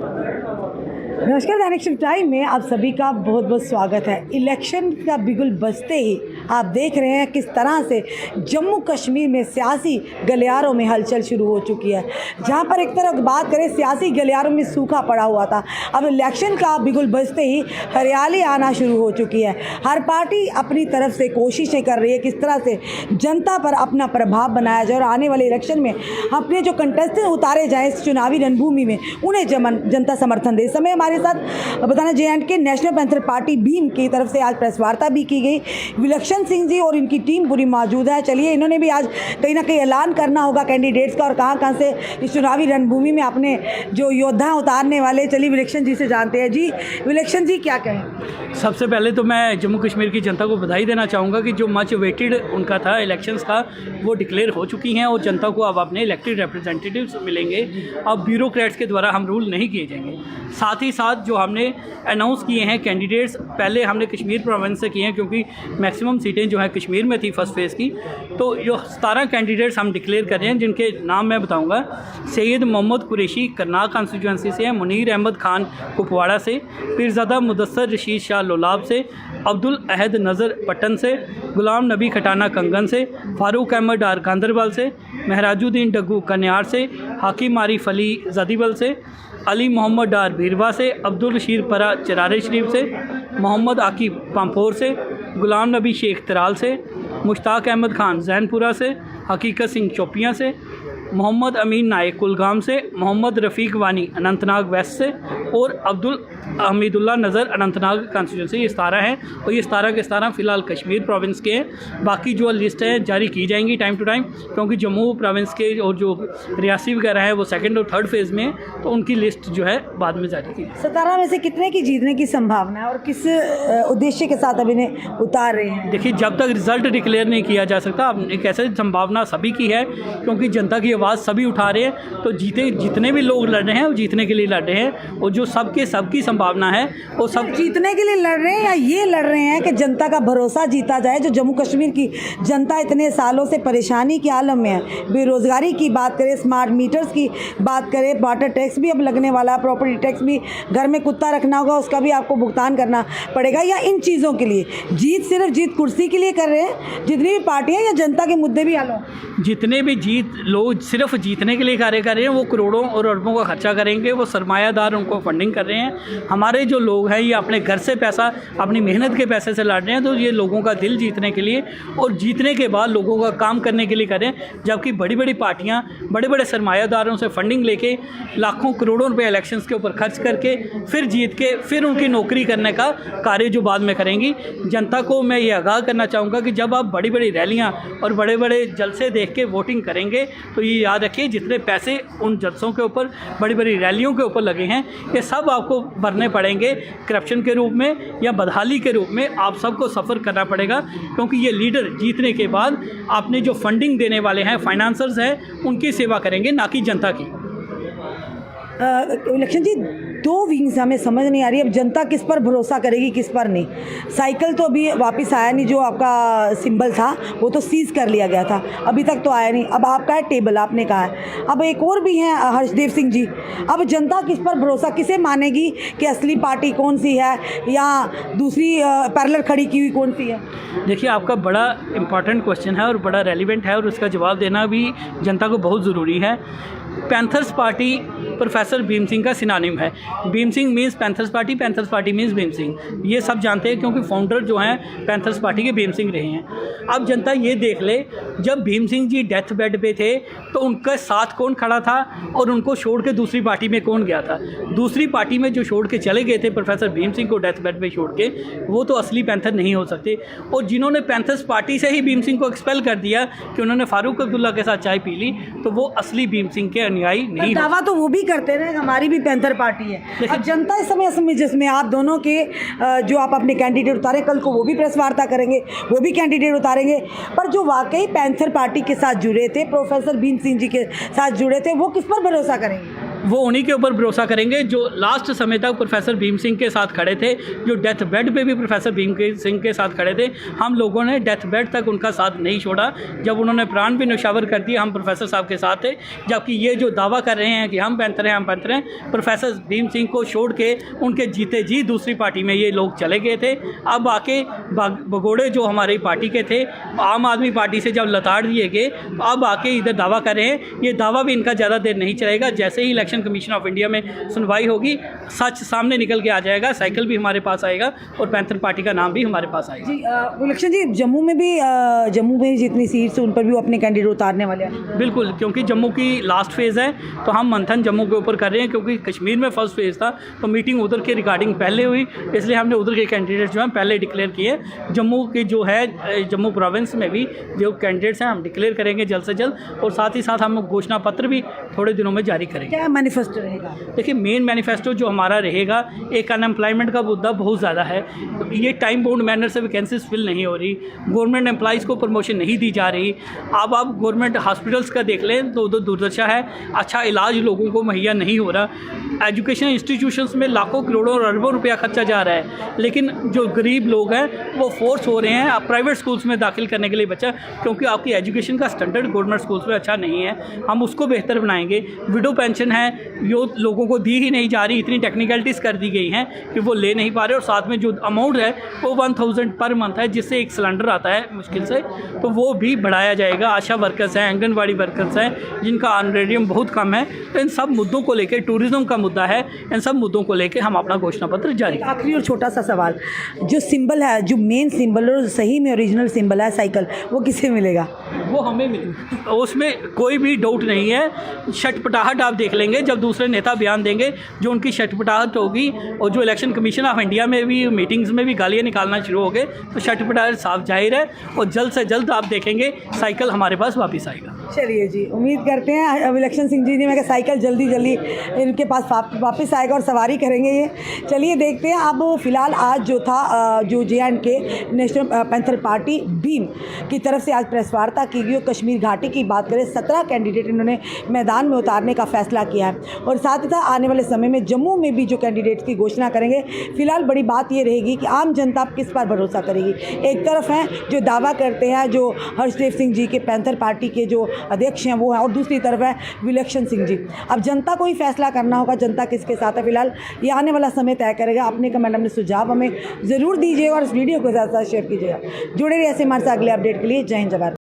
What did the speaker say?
नमस्कार, दैनिक shift time में आप सभी का बहुत बहुत स्वागत है। इलेक्शन का बिगुल बजते ही आप देख रहे हैं किस तरह से जम्मू कश्मीर में सियासी गलियारों में हलचल शुरू हो चुकी है। जहां पर एक तरफ बात करें सियासी गलियारों में सूखा पड़ा हुआ था, अब इलेक्शन का बिगुल बजते ही हरियाली आना शुरू हो चुकी है। हर पार्टी अपनी तरफ से कोशिशें कर रही है किस तरह से जनता पर अपना प्रभाव बनाया जाए और आने वाले इलेक्शन में अपने जो कंटेस्टेंट उतारे जाए इस चुनावी रणभूमि में उन्हें जनता समर्थन दे। इस समय हमारे साथ बताना JNK national panther party Bhim की तरफ से आज प्रेस वार्ता भी की गई। विलक्षण सिंह जी और इनकी टीम पूरी मौजूद है। चलिए, इन्होंने भी आज कहीं ना कहीं ऐलान करना होगा कैंडिडेट्स का और कहाँ से इस चुनावी रणभूमि में अपने जो योद्धा उतारने वाले। चलिए विलक्षण जी से जानते हैं। जी विलक्षण जी, क्या कहें? सबसे पहले तो मैं जम्मू कश्मीर की जनता को बधाई देना चाहूँगा कि जो मच वेटेड उनका था इलेक्शंस का वो डिक्लेयर हो चुकी हैं और जनता को अब अपने इलेक्टेड रिप्रेजेंटेटिव्स मिलेंगे। अब ब्यूरोक्रेट्स के द्वारा हम रूल नहीं किए जाएंगे। साथ ही साथ जो हमने अनाउंस किए हैं कैंडिडेट्स, पहले हमने कश्मीर प्रोविंस से किए हैं क्योंकि मैक्सिमम सीटें जो है कश्मीर में थी फर्स्ट फेज़ की। तो जो 17 कैंडिडेट्स हम डिक्लेयर कर रहे हैं जिनके नाम मैं बताऊंगा। सैयद मोहम्मद कुरैशी करनाल कॉन्स्टिट्यूंसी से हैं, मुनीर अहमद खान कुपवाड़ा से, पीरज़ादा मुदस्सर रशीद शाह लोलाब से, अब्दुल अहद नज़र पट्टन से, गुलाम नबी खटाना कंगन से, फारूक अहमद डार गांदरबल से, महराजुद्दीन डग्गू कन्यार से, हाकिम आरिफ अली जदीबल से, अली मोहम्मद डार बीरवा से, अब्दुल रशीद परा चरारे शरीफ से, मोहम्मद आकिब पामपोर से, गुलाम नबी शेख तराल से, मुश्ताक अहमद खान जैनपुरा से, हकीकत सिंह चौपियाँ से, मोहम्मद अमीन नायक कुलगाम से, मोहम्मद रफ़ीक वानी अनंतनाग वेस्ट से और अब्दुल हमीदुल्ला नज़र अनंतनाग कॉन्स्टिट्यूंसी। ये 17 हैं और ये 17 के 17 फ़िलहाल कश्मीर प्रोविंस के हैं। बाकी जो लिस्ट है जारी की जाएंगी टाइम टू टाइम, क्योंकि जम्मू प्रोविंस के और जो रियासी वगैरह है वो सेकंड और थर्ड फेज़ में, तो उनकी लिस्ट जो है बाद में जारी की। 17 में से कितने की जीतने की संभावना है और किस उद्देश्य के साथ अब इन्हें उतार रहे हैं? देखिए, जब तक रिजल्ट डिक्लेयर नहीं किया जा सकता, अब एक ऐसे संभावना सभी की है क्योंकि जनता की आवाज़ सभी उठा रहे हैं। तो जितने भी लोग लड़ रहे हैं वो जीतने के लिए लड़ रहे हैं और जो सबकी संभावना है वो सब जीतने के लिए लड़ रहे हैं या ये लड़ रहे हैं कि जनता का भरोसा जीता जाए। जो जम्मू कश्मीर की जनता इतने सालों से परेशानी के आलम में है, बेरोज़गारी की बात करें, स्मार्ट मीटर्स की बात करें, वाटर टैक्स भी अब लगने वाला है, प्रॉपर्टी टैक्स भी, घर में कुत्ता रखना होगा उसका भी आपको भुगतान करना पड़ेगा, या इन चीज़ों के लिए जीत सिर्फ जीत कुर्सी के लिए कर रहे हैं जितनी भी पार्टियाँ, या जनता के मुद्दे भी हल हों? जितने भी लोग सिर्फ जीतने के लिए कार्य कर रहे हैं वो करोड़ों और अरबों का खर्चा करेंगे, वो सरमायादार उनको फंडिंग कर रहे हैं। हमारे जो लोग हैं ये अपने घर से पैसा, अपनी मेहनत के पैसे से लड़ रहे हैं। तो ये लोगों का दिल जीतने के लिए और जीतने के बाद लोगों का काम करने के लिए करें, जबकि बड़ी बड़ी पार्टियां बड़े बड़े सरमायादारों से फंडिंग लेके लाखों करोड़ों रुपए इलेक्शंस के ऊपर खर्च करके फिर जीत के फिर उनकी नौकरी करने का कार्य जो बाद में करेंगी। जनता को मैं ये आगाह करना चाहूँगा कि जब आप बड़ी बड़ी रैलियाँ और बड़े बड़े जलसे देख के वोटिंग करेंगे तो ये याद रखिए जितने पैसे उन जलसों के ऊपर, बड़ी बड़ी रैलियों के ऊपर लगे हैं, ये सब आपको भरने पड़ेंगे करप्शन के रूप में या बदहाली के रूप में। आप सबको सफ़र करना पड़ेगा क्योंकि ये लीडर जीतने के बाद आपने जो फंडिंग देने वाले हैं, फाइनेंसर्स हैं, उनकी सेवा करेंगे, ना कि जनता की। विलक्षण जी, दो विंग्स हमें समझ नहीं आ रही, अब जनता किस पर भरोसा करेगी किस पर नहीं। साइकिल तो अभी वापस आया नहीं, जो आपका सिंबल था वो तो सीज कर लिया गया था, अभी तक तो आया नहीं। अब आपका है टेबल, आपने कहा है, अब एक और भी हैं हर्षदेव सिंह जी। अब जनता किस पर भरोसा, किसे मानेगी कि असली पार्टी कौन सी है या दूसरी पैरेलल खड़ी की हुई कौन सी है? देखिए, आपका बड़ा इंपॉर्टेंट क्वेश्चन है और बड़ा रेलिवेंट है और उसका जवाब देना भी जनता को बहुत ज़रूरी है। Panthers party professor Bhim Singh का सिनोनिम है। Bhim Singh means panthers party means Bhim Singh. ये सब जानते हैं क्योंकि फाउंडर जो हैं पैंथर्स पार्टी के भीम सिंह रहे हैं। अब जनता ये देख ले, जब भीम सिंह जी डेथ बेड पे थे तो उनके साथ कौन खड़ा था और उनको छोड़ के दूसरी पार्टी में कौन गया था। दूसरी पार्टी में जो छोड़ के चले गए थे प्रोफेसर भीम सिंह को डेथ बेड पे छोड़ के, वो तो असली पैंथर नहीं हो सकते। और जिन्होंने पैंथर्स पार्टी से ही भीम सिंह को एक्सपेल कर दिया कि उन्होंने फारूक अब्दुल्ला के साथ चाय पी ली, तो वो असली भीम सिंह के अनुयायी नहीं। दावा तो वो भी करते रहे हमारी भी पैंथर पार्टी है। अब जनता इस समय जिसमें आप दोनों के जो आप अपने कैंडिडेट उतारे, कल को वो भी प्रेस वार्ता करेंगे, वो भी कैंडिडेट उतारेंगे, पर जो वाकई पैंथर पार्टी के साथ जुड़े थे, प्रोफेसर भीम सिंह जी के साथ जुड़े थे, वो किस पर भरोसा करेंगे? वो उन्हीं के ऊपर भरोसा करेंगे जो लास्ट समय तक प्रोफेसर भीम सिंह के साथ खड़े थे, जो डेथ बेड पे भी प्रोफेसर भीम सिंह के साथ खड़े थे। हम लोगों ने डेथ बेड तक उनका साथ नहीं छोड़ा। जब उन्होंने प्राण भी न्यौछावर कर दिया, हम प्रोफेसर साहब के साथ थे। जबकि ये जो दावा कर रहे हैं कि हम पैंथर हैं, हम पैंथर हैं, प्रोफेसर भीम सिंह को छोड़ के उनके जीते जी दूसरी पार्टी में ये लोग चले गए थे। अब आके भगोड़े जो हमारी पार्टी के थे, आम आदमी पार्टी से जब लताड़ दिए गए, अब आके इधर दावा कर रहे हैं। ये दावा भी इनका ज़्यादा देर नहीं चलेगा। जैसे ही इलेक्शन कमीशन ऑफ इंडिया में सुनवाई होगी, सच सामने निकल के आ जाएगा। साइकिल भी हमारे पास आएगा और पैंथर पार्टी का नाम भी हमारे पास आएगा। जी विलक्षण जी, जम्मू में जितनी सीट्स उन पर भी वो अपने कैंडिडेट उतारने वाले हैं। बिल्कुल, क्योंकि जम्मू की लास्ट फेज़ है तो हम मंथन जम्मू के ऊपर कर रहे हैं। क्योंकि कश्मीर में फर्स्ट फेज़ था तो मीटिंग उधर के रिगार्डिंग पहले हुई, इसलिए हमने उधर के कैंडिडेट जो हैं पहले डिक्लेयर किए। जम्मू की जो है जम्मू प्रोविंस में भी जो कैंडिडेट्स हैं हम डिक्लेयर करेंगे जल्द से जल्द, और साथ ही साथ हम घोषणा पत्र भी थोड़े दिनों में जारी करेंगे। क्या मैनिफेस्टो रहेगा? देखिए, मेन मैनिफेस्टो जो हमारा रहेगा, एक अनएम्प्लॉयमेंट का मुद्दा बहुत ज़्यादा है। ये टाइम बाउंड मैनर से वैकेंसीज फिल नहीं हो रही, गवर्नमेंट एम्प्लॉइज़ को प्रमोशन नहीं दी जा रही। अब आप गवर्नमेंट हॉस्पिटल्स का देख लें तो उधर दुर्दशा है, अच्छा इलाज लोगों को मुहैया नहीं हो रहा। एजुकेशन इंस्टीट्यूशंस में लाखों करोड़ों और अरबों रुपया खर्चा जा रहा है, लेकिन जो गरीब लोग हैं वो फोर्स हो रहे हैं आप प्राइवेट स्कूल्स में दाखिल करने के लिए बच्चा, क्योंकि आपकी एजुकेशन का स्टैंडर्ड गवर्नमेंट स्कूल्स में अच्छा नहीं है। हम उसको बेहतर बनाएंगे। विडो पेंशन है जो लोगों को दी ही नहीं जा रही, इतनी टेक्निकलिटीज़ कर दी गई हैं कि वो ले नहीं पा रहे, और साथ में जो अमाउंट है वो 1000 पर मंथ है, जिससे एक सिलेंडर आता है मुश्किल से, तो वो भी बढ़ाया जाएगा। आशा वर्कर्स हैं, आंगनबाड़ी वर्कर्स हैं जिनका ऑनरेडियम बहुत कम है। तो इन सब मुद्दों को लेकर, टूरिज़्म का मुद्दा है, इन सब मुद्दों को लेकर हम अपना घोषणा पत्र जारी। आखिरी और छोटा सा सवाल, जो सिंबल है, जो मेन सिंबल और सही में ओरिजिनल सिंबल है साइकिल, वो किसे मिलेगा? वो हमें मिलेगा, उसमें कोई भी डाउट नहीं है। छटपटाहट आप देख लेंगे जब दूसरे नेता बयान देंगे, जो उनकी छटपटाहट होगी, और जो इलेक्शन कमीशन ऑफ इंडिया में भी मीटिंग्स में भी गालियाँ निकालना शुरू हो गए, तो छटपटाहट साफ जाहिर है, और जल्द से जल्द आप देखेंगे साइकिल हमारे पास वापस आएगा। चलिए जी, उम्मीद करते हैं विलक्षण सिंह जी ने मैं साइकिल जल्दी इनके पास वापस आएगा और सवारी करेंगे ये। चलिए देखते हैं। अब फिलहाल आज जो था, जो JNK national panther party Bhim की तरफ से आज प्रेस वार्ता की गई। कश्मीर घाटी की बात करें, 17 कैंडिडेट इन्होंने मैदान में उतारने का फैसला किया है, और साथ ही साथ आने वाले समय में जम्मू में भी जो कैंडिडेट्स की घोषणा करेंगे। फिलहाल बड़ी बात ये रहेगी कि आम जनता किस पर भरोसा करेगी। एक तरफ हैं जो दावा करते हैं, जो हर्षदेव सिंह जी के पैंथर पार्टी के जो अध्यक्ष हैं वो हैं, और दूसरी तरफ है विलक्षण सिंह जी। अब जनता को ही फैसला करना होगा, जनता किसके साथ है फिलहाल ये आने वाला समय तय करेगा। अपने कमेंट, अपने सुझाव हमें ज़रूर दीजिएगा और इस वीडियो को ज़्यादा से ज़्यादा शेयर कीजिएगा। जुड़े रहिए ऐसे हमारे साथ अगले अपडेट के लिए। जय हिंद, जय भारत।